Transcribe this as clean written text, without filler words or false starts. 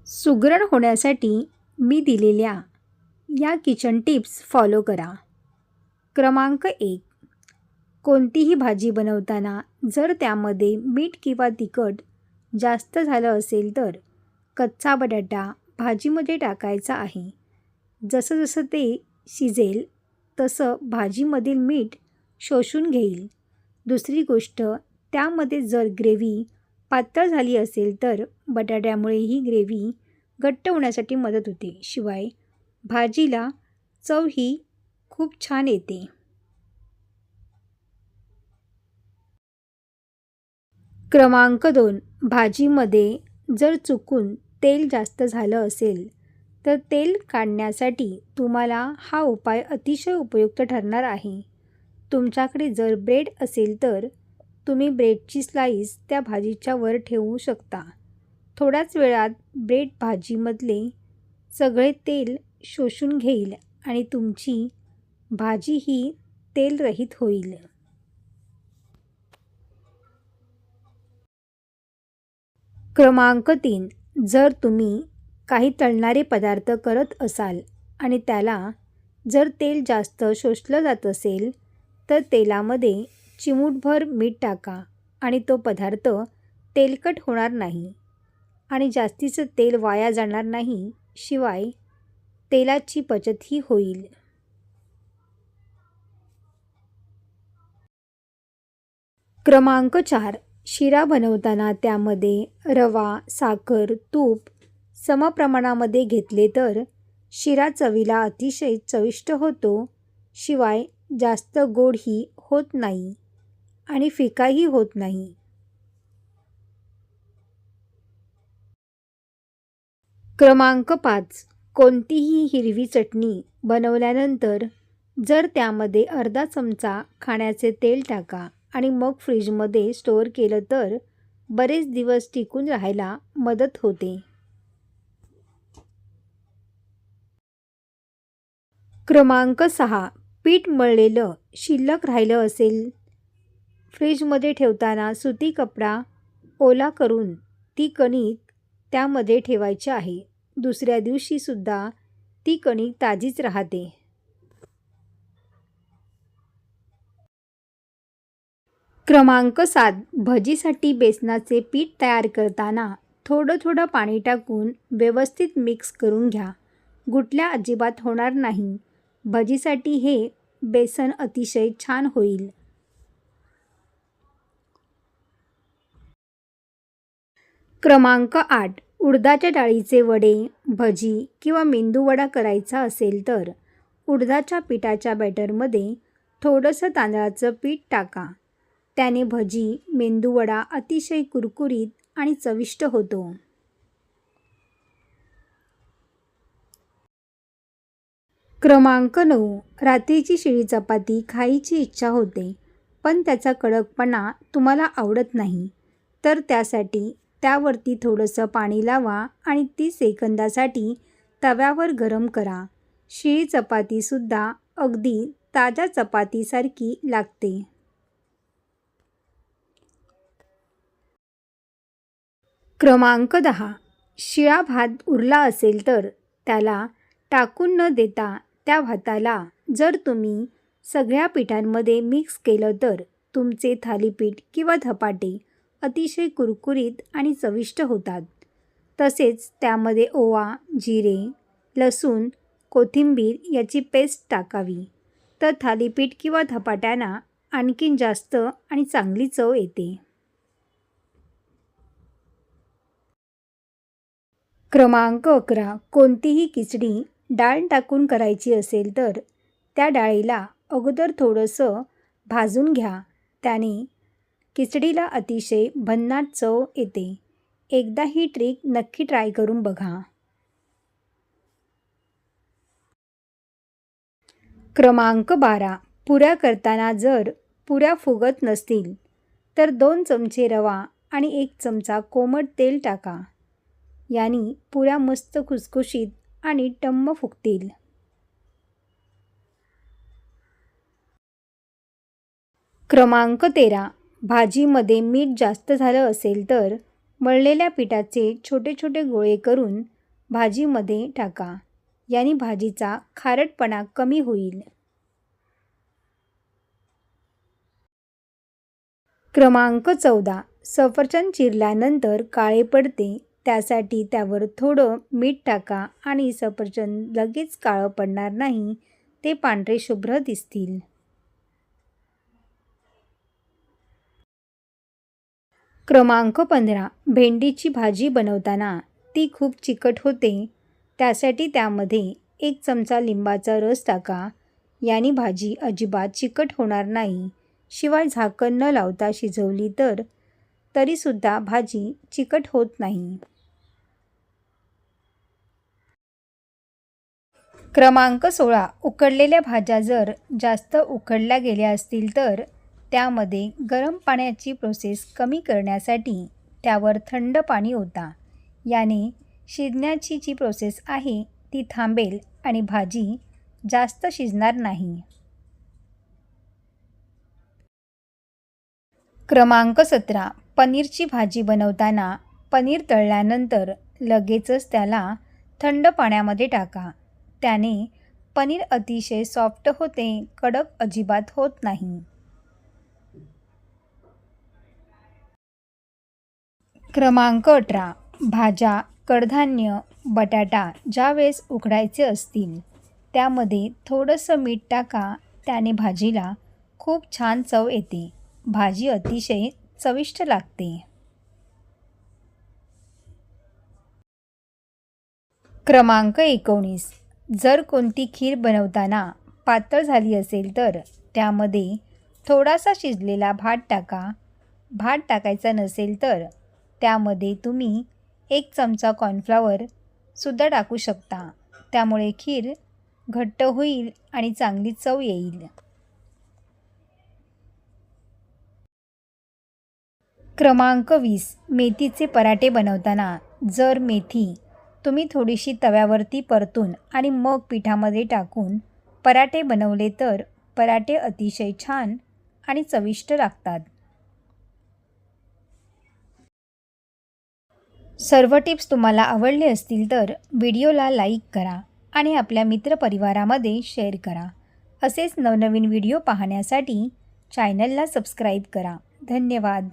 सुगरण होण्यासाठी मी दिलेल्या या किचन टिप्स फॉलो करा. क्रमांक 1. कोणतीही भाजी बनवताना जर त्यामध्ये मीठ किंवा तिखट जास्त झालं असेल तर कच्चा बटाटा भाजीमध्ये टाकायचा आहे. जसं जसं ते शिजेल तसं भाजीमधील मीठ शोषून घेईल. दुसरी गोष्ट, त्यामध्ये जर ग्रेव्ही पातळ झाली असेल तर बटाट्यामुळे ही ग्रेव्ही घट्ट होण्यासाठी मदत होते. शिवाय भाजीला चव ही खूप छान येते. क्रमांक 2. भाजीमध्ये जर चुकून तेल जास्त झालं असेल तर तेल काढण्यासाठी तुम्हाला हा उपाय अतिशय उपयुक्त ठरणार आहे. तुमच्याकडे जर ब्रेड असेल तर तुम्ही ब्रेडची स्लाईस त्या भाजीच्या वर ठेवू शकता. थोड्याच वेळात ब्रेड भाजीमधले सगळे तेल शोषून घेईल आणि तुमची भाजी ही तेलरहित होईल. क्रमांक 3. जर तुम्ही काही तळणारे पदार्थ करत असाल आणि त्याला जर तेल जास्त शोषलं जात असेल तर तेलामध्ये चिमूटभर मीठ टाका आणि तो पदार्थ तेलकट होणार नाही आणि जास्तीचं तेल वाया जाणार नाही. शिवाय तेलाची बचतही होईल. क्रमांक 4. शिरा बनवताना त्यामध्ये रवा, साखर, तूप समप्रमाणामध्ये घेतले तर शिरा चवीला अतिशय चविष्ट होतो. शिवाय जास्त गोडही होत नाही आणि फिकाही होत नाही. क्रमांक 5. कोणतीही हिरवी चटणी बनवल्यानंतर जर त्यामध्ये अर्धा चमचा खाण्याचे तेल टाका आणि मग फ्रीजमध्ये स्टोअर केलं तर बरेच दिवस टिकून राहायला मदत होते. क्रमांक 6. पीठ मळलेलं शिल्लक राहिलं असेल फ्रीजमध्ये ठेवताना सुती कपडा ओला करून ती कणिक त्यामध्ये ठेवायची आहे. दुसऱ्या दिवशीसुद्धा ती कणिक ताजीच राहते. क्रमांक 7. भजीसाठी बेसनाचे पीठ तयार करताना थोडं थोडं पाणी टाकून व्यवस्थित मिक्स करून घ्या. गुठल्या अजिबात होणार नाही. भजीसाठी हे बेसन अतिशय छान होईल. क्रमांक 8. उडदाच्या डाळीचे वडे, भजी किंवा मेंदूवडा करायचा असेल तर उडदाच्या पिठाच्या बॅटरमध्ये थोडंसं तांदळाचं पीठ टाका. त्याने भजी, मेंदूवडा अतिशय कुरकुरीत आणि चविष्ट होतो. क्रमांक 9. रात्रीची शिळी चपाती खायची इच्छा होते पण त्याचा कडकपणा तुम्हाला आवडत नाही तर त्यासाठी त्यावरती थोडंसं पाणी लावा आणि 30 सेकंदासाठी तव्यावर गरम करा. शिळी चपातीसुद्धा अगदी ताज्या चपातीसारखी लागते. क्रमांक 10. शिळा भात उरला असेल तर त्याला टाकून न देता त्या भाताला जर तुम्ही सगळ्या पिठांमध्ये मिक्स केलं तर तुमचे थालीपीठ किंवा धपाटे अतिशय कुरकुरीत आणि चविष्ट होतात. तसेच त्यामध्ये ओवा, जिरे, लसूण, कोथिंबीर याची पेस्ट टाकावी तर थालीपीठ किंवा धपाट्यांना आणखीन जास्त आणि चांगली चव येते. क्रमांक 11. कोणतीही खिचडी डाळ टाकून करायची असेल तर त्या डाळीला अगोदर थोडंसं भाजून घ्या. त्याने खिचडीला अतिशय भन्नाट चव येते. एकदा ही ट्रिक नक्की ट्राय करून बघा. क्रमांक 12. पुऱ्या करताना जर पुऱ्या फुगत नसतील तर 2 चमचे रवा आणि 1 चमचा कोमट तेल टाका. याने पुऱ्या मस्त खुसखुशीत आणि टम्म फुगतील. क्रमांक 13. भाजीमध्ये मीठ जास्त झालं असेल तर मळलेल्या पिठाचे छोटे छोटे गोळे करून भाजीमध्ये टाका. याने भाजीचा खारटपणा कमी होईल. क्रमांक 14. सफरचंद चिरल्यानंतर काळे पडते, त्यासाठी त्यावर थोडं मीठ टाका आणि सफरचंद लगेच काळं पडणार नाही, ते पांढरे शुभ्र दिसतील. क्रमांक 15. भेंडीची भाजी बनवताना ती खूप चिकट होते, त्यासाठी त्यामध्ये 1 चमचा लिंबाचा रस टाका. याने भाजी अजिबात चिकट होणार नाही. शिवाय झाकण न लावता शिजवली तर तरीसुद्धा भाजी चिकट होत नाही. क्रमांक 16. उकडलेल्या भाज्या जर जास्त उकडल्या गेल्या असतील तर त्यामध्ये गरम पाण्याची प्रोसेस कमी करण्यासाठी त्यावर थंड पाणी ओता. याने शिजण्याची जी प्रोसेस आहे ती थांबेल आणि भाजी जास्त शिजणार नाही. क्रमांक 17. पनीरची भाजी बनवताना पनीर तळल्यानंतर लगेचच त्याला थंड पाण्यामध्ये टाका. त्याने पनीर अतिशय सॉफ्ट होते, कडक अजिबात होत नाही. क्रमांक 18. भाज्या, कडधान्य, बटाटा ज्यावेळेस उकडायचे असतील त्यामध्ये थोडंसं मीठ टाका. त्याने भाजीला खूप छान चव येते. भाजी अतिशय चविष्ट लागते. क्रमांक 19. जर कोणती खीर बनवताना पातळ झाली असेल तर त्यामध्ये थोडासा शिजलेला भात टाका. भात टाकायचा नसेल तर त्यामध्ये तुम्ही 1 चमचा कॉर्नफ्लॉवर सुद्धा टाकू शकता. त्यामुळे खीर घट्ट होईल आणि चांगली चव येईल. क्रमांक 20. मेथीचे पराठे बनवताना जर मेथी तुम्ही थोडीशी तव्यावरती परतून आणि मग पिठामध्ये टाकून पराठे बनवले तर पराठे अतिशय छान आणि चविष्ट लागतात. सर्व टिप्स तुम्हाला आवडले असतील तर व्हिडिओला लाईक करा आणि आपल्या मित्रपरिवारामध्ये शेअर करा. असेच नवनवीन व्हिडिओ पाहण्यासाठी चॅनलला सबस्क्राईब करा. धन्यवाद.